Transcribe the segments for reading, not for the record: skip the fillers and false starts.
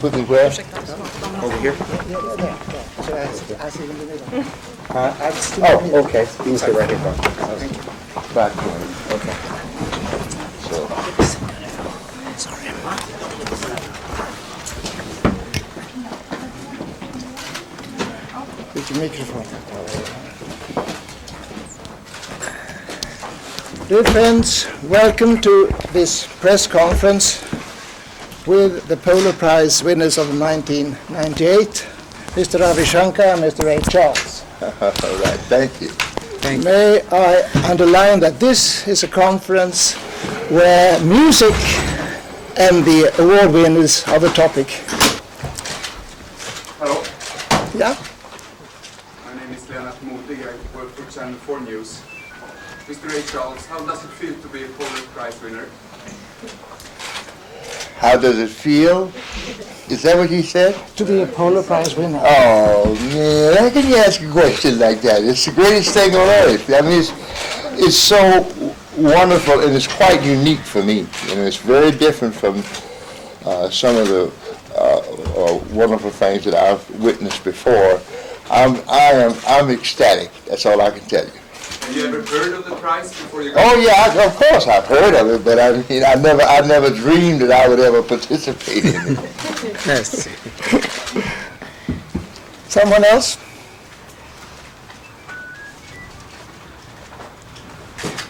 Put them where? Over here? Oh, okay. You can sit right here. Back. Okay. So. With the microphone. Dear friends, welcome to this press conference with the Polar Prize winners of 1998, Mr. Ravi Shankar and Mr. Ray Charles. All right, thank you. May I underline that this is a conference where music and the award winners are the topic. Hello, Yeah? my name is Lennart Modig. I work for Channel 4 News. Mr. Ray Charles, how does it feel to be a Polar Prize winner? How does it feel? Is that what you said? To be a Polar Prize winner. Oh, man, how can you ask a question like that? It's the greatest thing on earth. I mean, it's so wonderful, and it's quite unique for me. You know, it's very different from some of the wonderful things that I've witnessed before. I'm ecstatic. That's all I can tell you. Have you ever heard of the prize before you got Oh yeah, of course I've heard of it, but I mean, I never dreamed that I would ever participate in it. Yes. Someone else?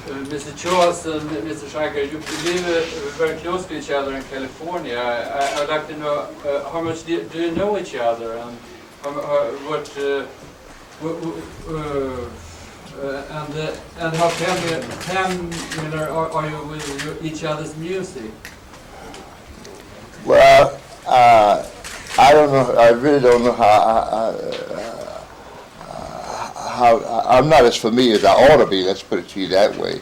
Mr. Charles and Mr. Shankar, you live very close to each other in California. I'd like to know how much do you know each other, and and how familiar are you with each other's music? Well, I don't know. I really don't know how I'm not as familiar as I ought to be. Let's put it to you that way.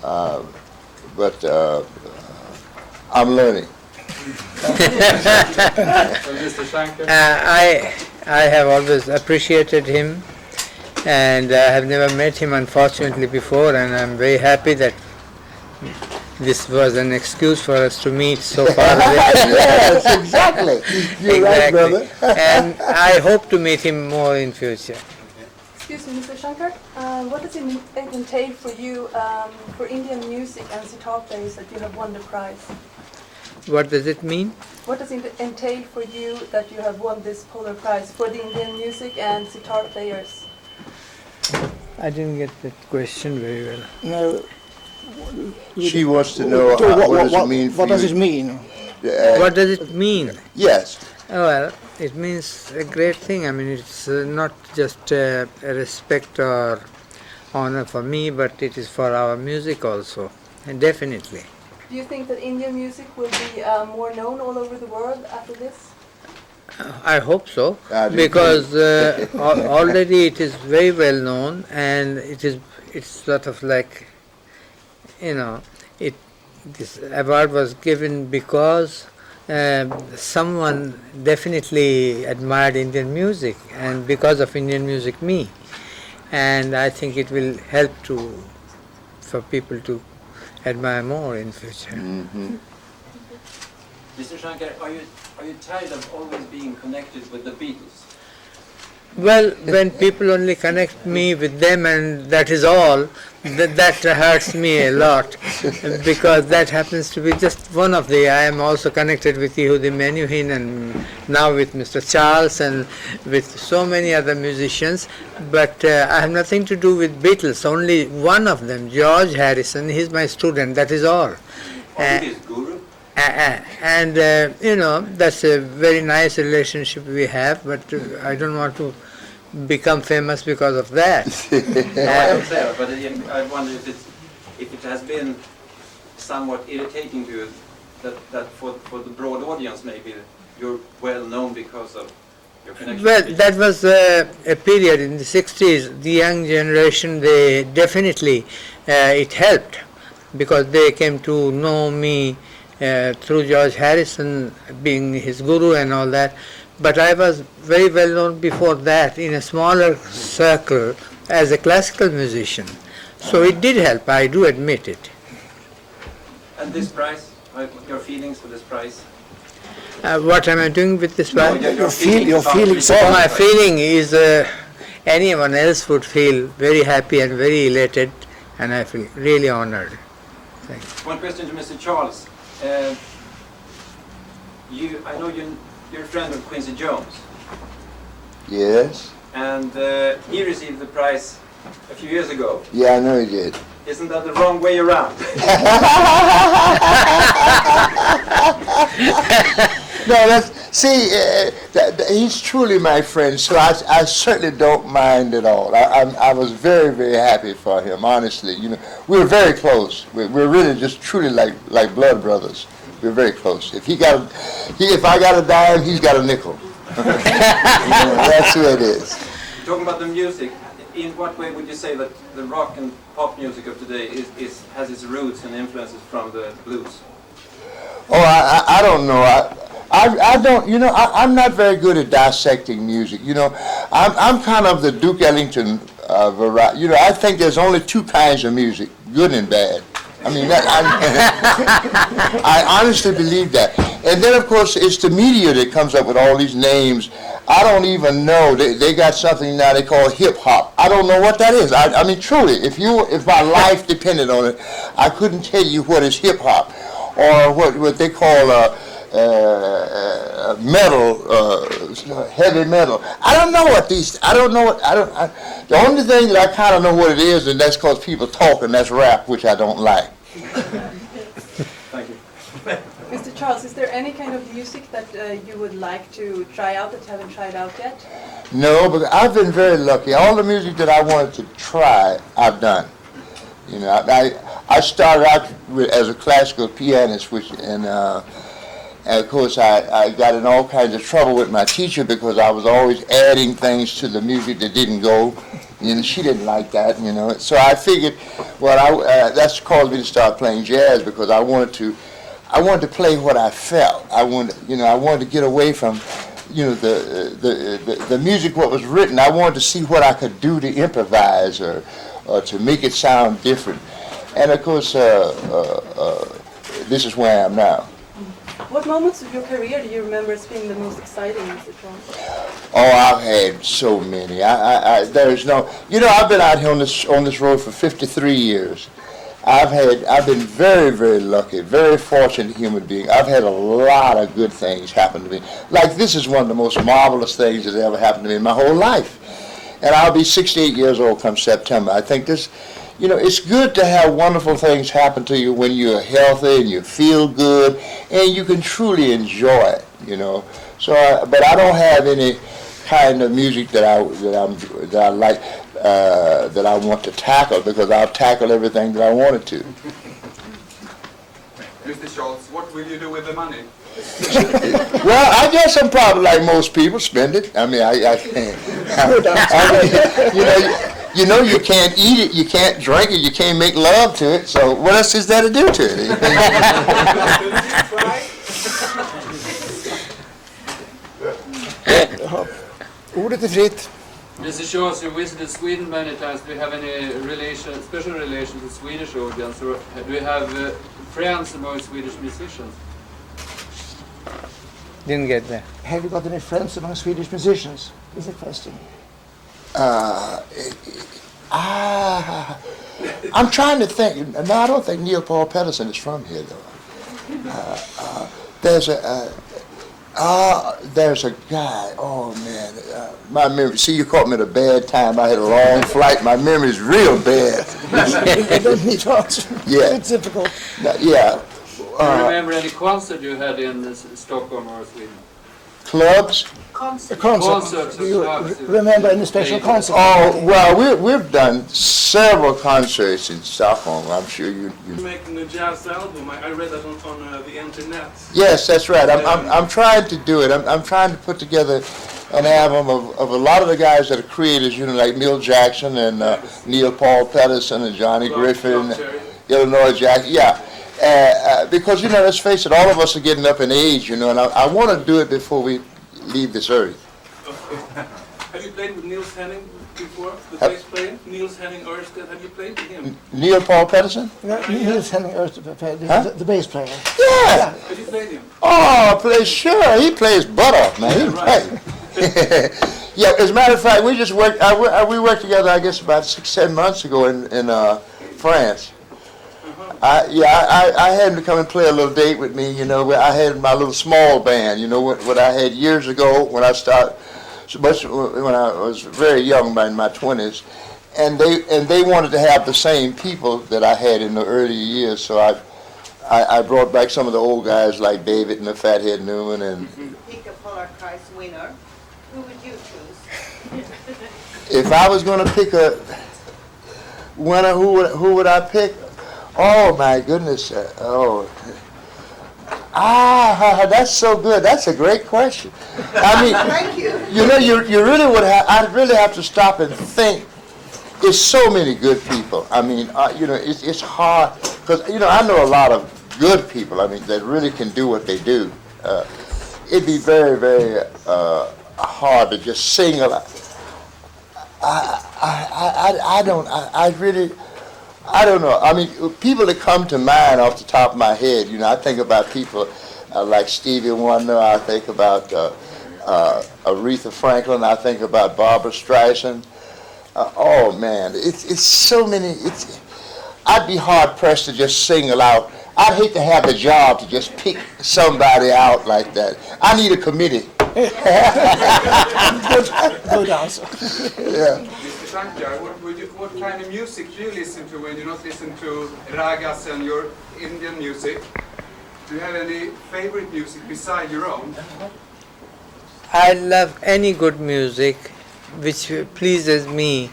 But I'm learning. Mr. Shankar? I have always appreciated him, and I have never met him, unfortunately, before, and I'm very happy that this was an excuse for us to meet so far away. Yes, exactly. You're right, brother. And I hope to meet him more in future. Excuse me, Mr. Shankar, what does it entail for you, for Indian music and sitar players, that you have won the prize? What does it mean? What does it entail for you that you have won this Polar Prize for the Indian music and sitar players? I didn't get that question very well. No. She wants to know what does it mean for What does you? it mean? What does it mean? Yes. Well, it means a great thing. I mean, it's not just a respect or honor for me, but it is for our music also, and definitely. Do you think that Indian music will be more known all over the world after this? I hope so, I do because already it is very well known, and it's sort of like, you know, this award was given because someone definitely admired Indian music, and because of Indian music, me, and I think it will help for people to admire more in future. Mm-hmm. Mr. Shankar, are you tired of always being connected with the Beatles? Well, when people only connect me with them and that is all, that hurts me a lot, because that happens to be just one of the. I am also connected with Yehudi Menuhin, and now with Mr. Charles, and with so many other musicians, but I have nothing to do with Beatles. Only one of them, George Harrison, he's my student, that is all. His guru? And you know, that's a very nice relationship we have, but I don't want to become famous because of that. No, I don't say that, but I wonder if it has been somewhat irritating to you that for the broad audience maybe you're well known because of your connection. Well, that was a period in the 60s. The young generation, they definitely, it helped, because they came to know me through George Harrison being his guru and all that. But I was very well known before that in a smaller circle as a classical musician. So it did help, I do admit it. And this prize, your feelings for this prize? What am I doing with this No, prize? your feelings Oh, my feeling is anyone else would feel very happy and very elated, and I feel really honored. Thank you. One question to Mr. Charles. I know you're a friend of Quincy Jones, Yes. and he received the prize a few years ago. Yeah, I know he did. Isn't that the wrong way around? No, he's truly my friend, so I certainly don't mind at all. I was very, very happy for him, honestly. You know, we were very close. We're really just truly like blood brothers. We're very close. If I got a dime, he's got a nickel. You know, that's who it is. Talking about the music, in what way would you say that the rock and pop music of today has its roots and influences from the blues? Oh, I don't know. I don't. You know, I'm not very good at dissecting music. You know, I'm kind of the Duke Ellington variety. You know, I think there's only two kinds of music: good and bad. I mean, I honestly believe that. And then, of course, it's the media that comes up with all these names. I don't even know. They got something now they call hip hop. I don't know what that is. I mean, truly, if my life depended on it, I couldn't tell you what is hip hop or what they call metal, heavy metal. I don't know what these. I don't know what. The only thing that I kind of know what it is, and that's because people talk, and that's rap, which I don't like. Thank you. Mr. Charles, is there any kind of music that you would like to try out that you haven't tried out yet? No, but I've been very lucky. All the music that I wanted to try, I've done. You know, I started out as a classical pianist, and of course I got in all kinds of trouble with my teacher because I was always adding things to the music that didn't go. You know, she didn't like that. You know, so I figured, well, that's caused me to start playing jazz because I wanted to play what I felt. I wanted to get away from, you know, the music what was written. I wanted to see what I could do to improvise or to make it sound different. And of course, this is where I am now. What moments of your career do you remember as being the most exciting, Mr. Charles? Oh, I've had so many. There's no, you know, I've been out here on this road for 53 years. I've been very, very lucky, very fortunate human being. I've had a lot of good things happen to me. Like this is one of the most marvelous things that ever happened to me in my whole life. And I'll be 68 years old come September. I think this, you know, it's good to have wonderful things happen to you when you're healthy and you feel good and you can truly enjoy it, you know. So, but I don't have any kind of music that I like that I want to tackle because I'll tackle everything that I wanted to. Mr. Charles, what will you do with the money? Well, I guess I'm probably like most people, spend it. I mean, you know, you can't eat it, you can't drink it, you can't make love to it. So what else is there to do to it? Ordet är fritt. Mr. Charles, you visited Sweden many times. Do you have any special relation to Swedish audience, or do you have friends among Swedish musicians? Didn't get that. Have you got any friends among Swedish musicians? Is the question. I'm trying to think. No, I don't think Neil Paul Pedersen is from here, though. There's a guy. Oh man, my memory. See, you caught me at a bad time. I had a long flight. My memory's real bad. I don't need to answer. Yeah. It's difficult. Yeah. Do you remember any concert you had in Stockholm or Sweden? Clubs? A concert. Do you remember any special concert? Oh, well, we've done several concerts in Stockholm. I'm sure you. You're making a jazz album. I read that on the internet. Yes, that's right. I'm trying to do it. I'm trying to put together an album of a lot of the guys that are creators, you know, like Milt Jackson and Neil Paul Pedersen and Johnny Griffin, Illinois Jack. Yeah. Because, you know, let's face it, all of us are getting up in age, you know, and I want to do it before we leave this earth. Have you played with Niels Henning before? The bass player, Niels Henning Ørsted. Have you played with him? Neil Paul Pedersen? Niels Henning Ørsted, Huh? the bass player. Yeah. Have you played him? Oh, sure. He plays butt off, man. He right. Yeah, as a matter of fact, we just worked. We worked together, I guess, about 6-7 months ago in France. I had him to come and play a little date with me. You know, I had my little small band. You know what I had years ago when I started, when I was very young, in my 20s, and they wanted to have the same people that I had in the early years. So I brought back some of the old guys like David and the Fathead Newman and. Pick a Polar Prize winner. Who would you choose? If I was going to pick a winner, who would I pick? Oh my goodness! That's so good. That's a great question. I mean, Thank you. you know, you really would have. I'd really have to stop and think. There's so many good people. I mean, you know, it's hard because you know I know a lot of good people. I mean, that really can do what they do. It'd be very, very hard to just sing a lot. I don't know. I mean, people that come to mind off the top of my head, you know, I think about people like Stevie Wonder. I think about Aretha Franklin. I think about Barbara Streisand. Oh man, it's so many. I'd be hard pressed to just single out. I'd hate to have the job to just pick somebody out like that. I need a committee. Good answer. Yeah. Mr. Shankar, what kind of music do you listen to when you not listen to ragas and your Indian music? Do you have any favorite music beside your own? I love any good music which pleases me,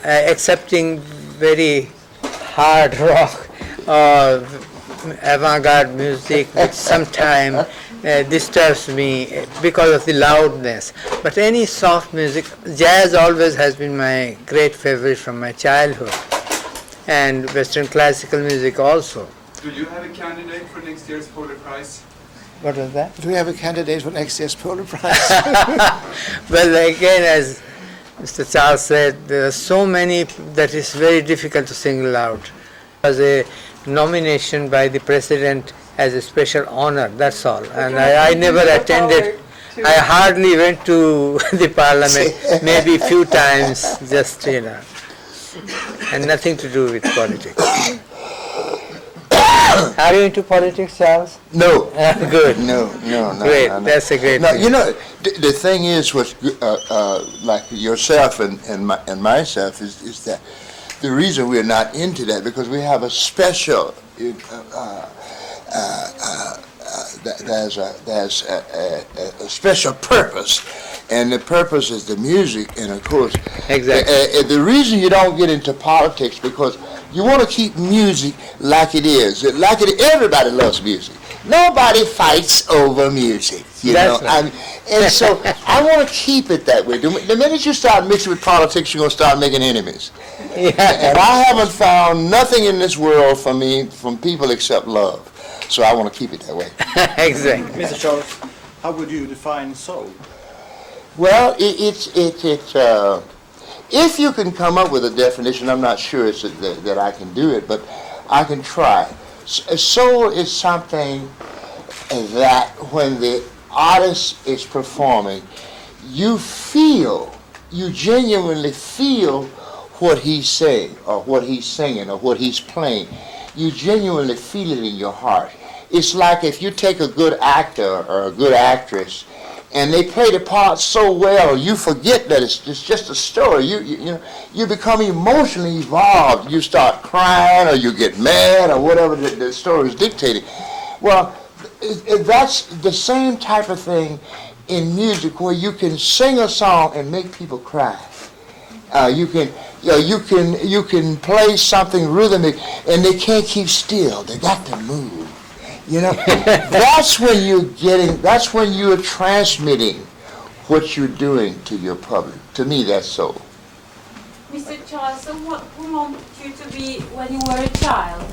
excepting very hard rock or avant-garde music which sometimes disturbs me because of the loudness. But any soft music, jazz always has been my great favorite from my childhood, and Western classical music also. Do you have a candidate for next year's Polar Prize? What was that? Do we have a candidate for next year's Polar Prize? Well, again, as Mr. Charles said, there are so many that it's very difficult to single out. As a nomination by the President as a special honor, that's all. And I never attended, I hardly went to the Parliament, maybe a few times, just, you know, and nothing to do with politics. Are you into politics, Charles? No. Good. No. Great. No. That's a great No, thing. you know, the thing is, with like yourself and myself, is that the reason we're not into that because we have a special. There's a special purpose, and the purpose is the music, and of course, Exactly. The reason you don't get into politics because you want to keep music like it is, everybody loves music. Nobody fights over music, you That's know. right. And so I want to keep it that way. The minute you start mixing with politics, you're going to start making enemies. Yeah. And I haven't found nothing in this world for me from people except love. So I want to keep it that way. Exactly. Mr. Charles, how would you define soul? Well, it's if you can come up with a definition, I'm not sure that I can do it, but I can try. Soul is something that when the artist is performing, you genuinely feel what he's saying, or what he's singing, or what he's playing. You genuinely feel it in your heart. It's like if you take a good actor or a good actress and they play the part so well, you forget that it's just a story. You become emotionally involved. You start crying or you get mad or whatever the story is dictating. Well, that's the same type of thing in music where you can sing a song and make people cry. You can play something rhythmic and they can't keep still. They got to move. You know, that's when you're transmitting what you're doing to your public. To me, that's soul. Mr. Charles, so who wanted you to be when you were a child?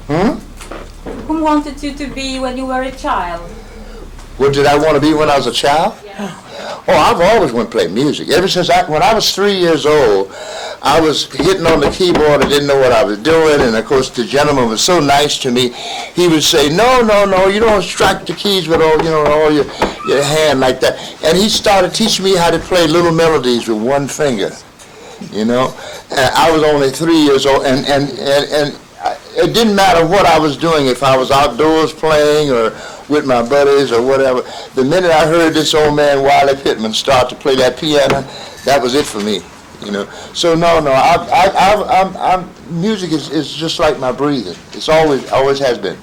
Who wanted you to be when you were a child? What did I want to be when I was a child? Yes. Oh, I've always wanted to play music. Ever since when I was 3 years old, I was hitting on the keyboard. I didn't know what I was doing. And of course, the gentleman was so nice to me. He would say, "No, no, no, you don't strike the keys with all your hand like that." And he started teaching me how to play little melodies with one finger. And I was only 3 years old, and it didn't matter what I was doing, if I was outdoors playing or with my buddies or whatever. The minute I heard this old man Wiley Pittman start to play that piano, that was it for me. So no, music is just like my breathing. It's always has been.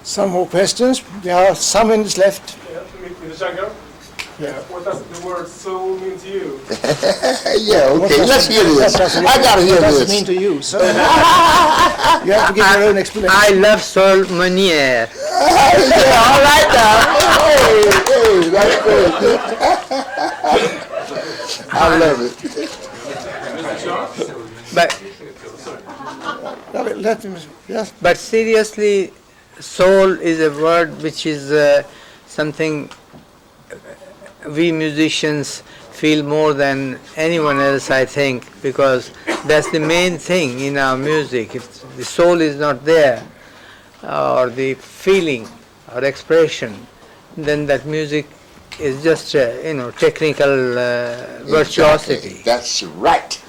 Some more questions? There are some minutes left. Mr. Shankar? What does the word soul mean to you? Yeah, okay, let's hear this. I gotta hear What does this. it mean to you? So you have to give your own explanation. I love Sol Monier. Yeah, all right now. Hey, that's great. I love it. But seriously, soul is a word which is something we musicians feel more than anyone else, I think, because that's the main thing in our music. If the soul is not there, or the feeling or expression, then that music is just technical virtuosity. Exactly. That's right.